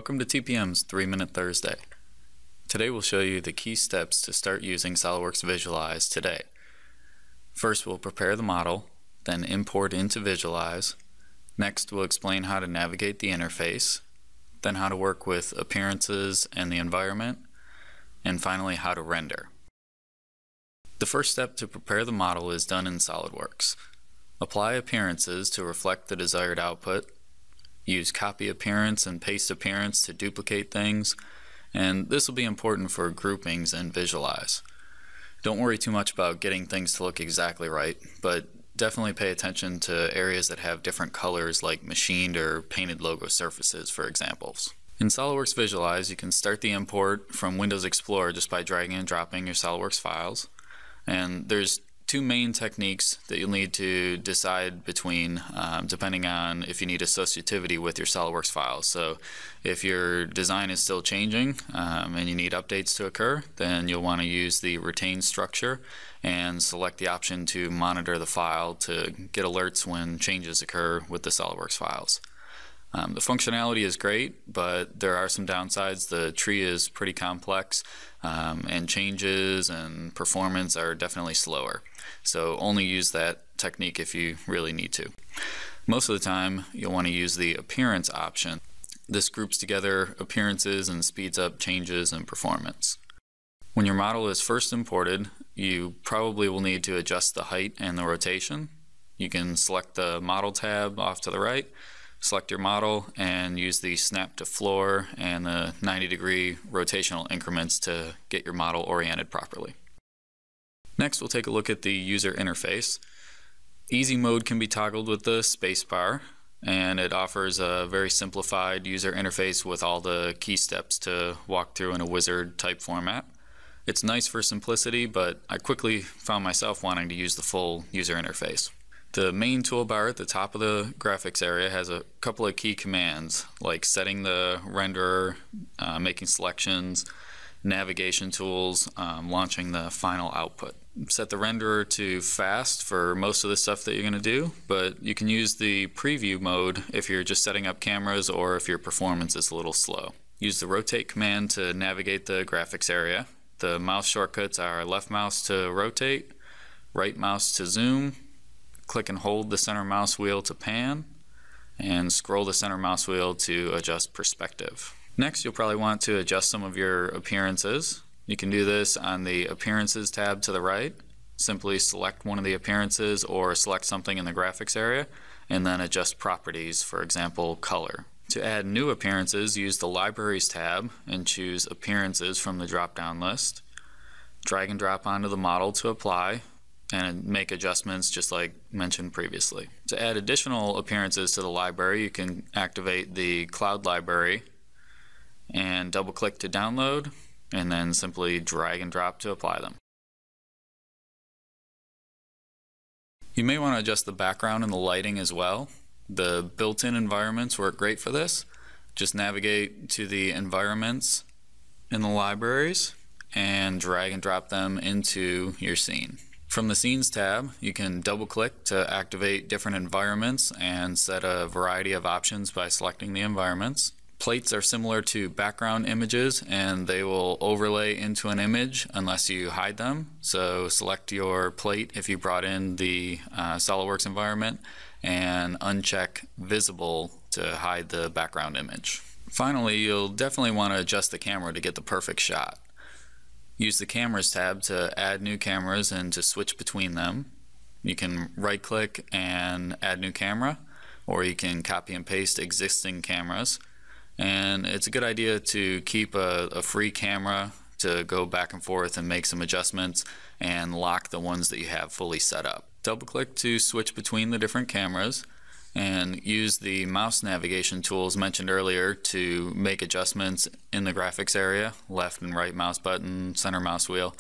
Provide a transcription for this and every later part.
Welcome to TPM's 3-Minute Thursday. Today we'll show you the key steps to start using SOLIDWORKS Visualize today. First we'll prepare the model, then import into Visualize. Next we'll explain how to navigate the interface, then how to work with appearances and the environment, and finally how to render. The first step to prepare the model is done in SOLIDWORKS. Apply appearances to reflect the desired output. Use copy appearance and paste appearance to duplicate things, and this will be important for groupings and Visualize. Don't worry too much about getting things to look exactly right, but definitely pay attention to areas that have different colors like machined or painted logo surfaces, for examples. In SOLIDWORKS Visualize, you can start the import from Windows Explorer just by dragging and dropping your SOLIDWORKS files. And there's two main techniques that you'll need to decide between depending on if you need associativity with your SOLIDWORKS files. So if your design is still changing and you need updates to occur, then you'll want to use the retain structure and select the option to monitor the file to get alerts when changes occur with the SOLIDWORKS files. The functionality is great, but there are some downsides. The tree is pretty complex, and changes and performance are definitely slower. So only use that technique if you really need to. Most of the time, you'll want to use the appearance option. This groups together appearances and speeds up changes and performance. When your model is first imported, you probably will need to adjust the height and the rotation. You can select the Model tab off to the right, select your model, and use the snap to floor and the 90-degree rotational increments to get your model oriented properly. Next, we'll take a look at the user interface. Easy mode can be toggled with the spacebar, and it offers a very simplified user interface with all the key steps to walk through in a wizard type format. It's nice for simplicity, but I quickly found myself wanting to use the full user interface. The main toolbar at the top of the graphics area has a couple of key commands like setting the renderer, making selections, navigation tools, launching the final output. Set the renderer to fast for most of the stuff that you're going to do, but you can use the preview mode if you're just setting up cameras or if your performance is a little slow. Use the rotate command to navigate the graphics area. The mouse shortcuts are left mouse to rotate, right mouse to zoom, click and hold the center mouse wheel to pan, and scroll the center mouse wheel to adjust perspective. Next, you'll probably want to adjust some of your appearances. You can do this on the Appearances tab to the right. Simply select one of the appearances or select something in the graphics area, and then adjust properties, for example, color. To add new appearances, use the Libraries tab and choose Appearances from the drop-down list. Drag and drop onto the model to apply, and make adjustments just like mentioned previously. To add additional appearances to the library, you can activate the Cloud Library and double-click to download, and then simply drag and drop to apply them. You may want to adjust the background and the lighting as well. The built-in environments work great for this. Just navigate to the environments in the libraries and drag and drop them into your scene. From the Scenes tab, you can double-click to activate different environments and set a variety of options by selecting the environments. Plates are similar to background images, and they will overlay into an image unless you hide them. So select your plate if you brought in the SOLIDWORKS environment, and uncheck Visible to hide the background image. Finally, you'll definitely want to adjust the camera to get the perfect shot. Use the Cameras tab to add new cameras and to switch between them. You can right-click and add new camera, or you can copy and paste existing cameras. And it's a good idea to keep a free camera to go back and forth and make some adjustments and lock the ones that you have fully set up. Double-click to switch between the different cameras, and use the mouse navigation tools mentioned earlier to make adjustments in the graphics area, left and right mouse button, center mouse wheel,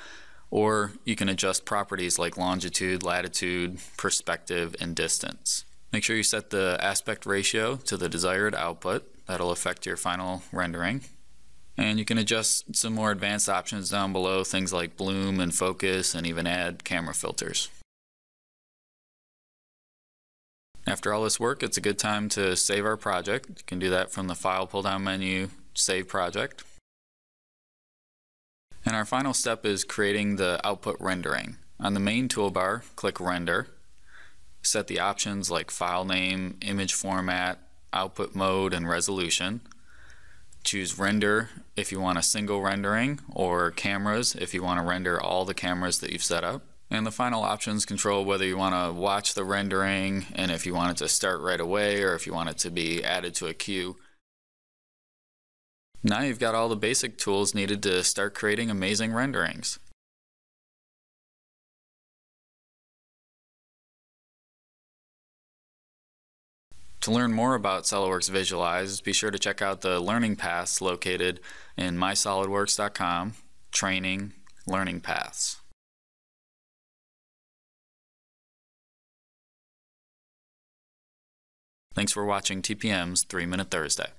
or you can adjust properties like longitude, latitude, perspective, and distance. Make sure you set the aspect ratio to the desired output. That'll affect your final rendering. And you can adjust some more advanced options down below, things like bloom and focus, and even add camera filters. After all this work, it's a good time to save our project. You can do that from the File pull-down menu, Save Project. And our final step is creating the output rendering. On the main toolbar, click Render. Set the options like file name, image format, output mode, and resolution. Choose Render if you want a single rendering, or Cameras if you want to render all the cameras that you've set up. And the final options control whether you want to watch the rendering and if you want it to start right away or if you want it to be added to a queue. Now you've got all the basic tools needed to start creating amazing renderings. To learn more about SOLIDWORKS Visualize, be sure to check out the learning paths located in mysolidworks.com, Training, Learning Paths. Thanks for watching TPM's 3 Minute Thursday.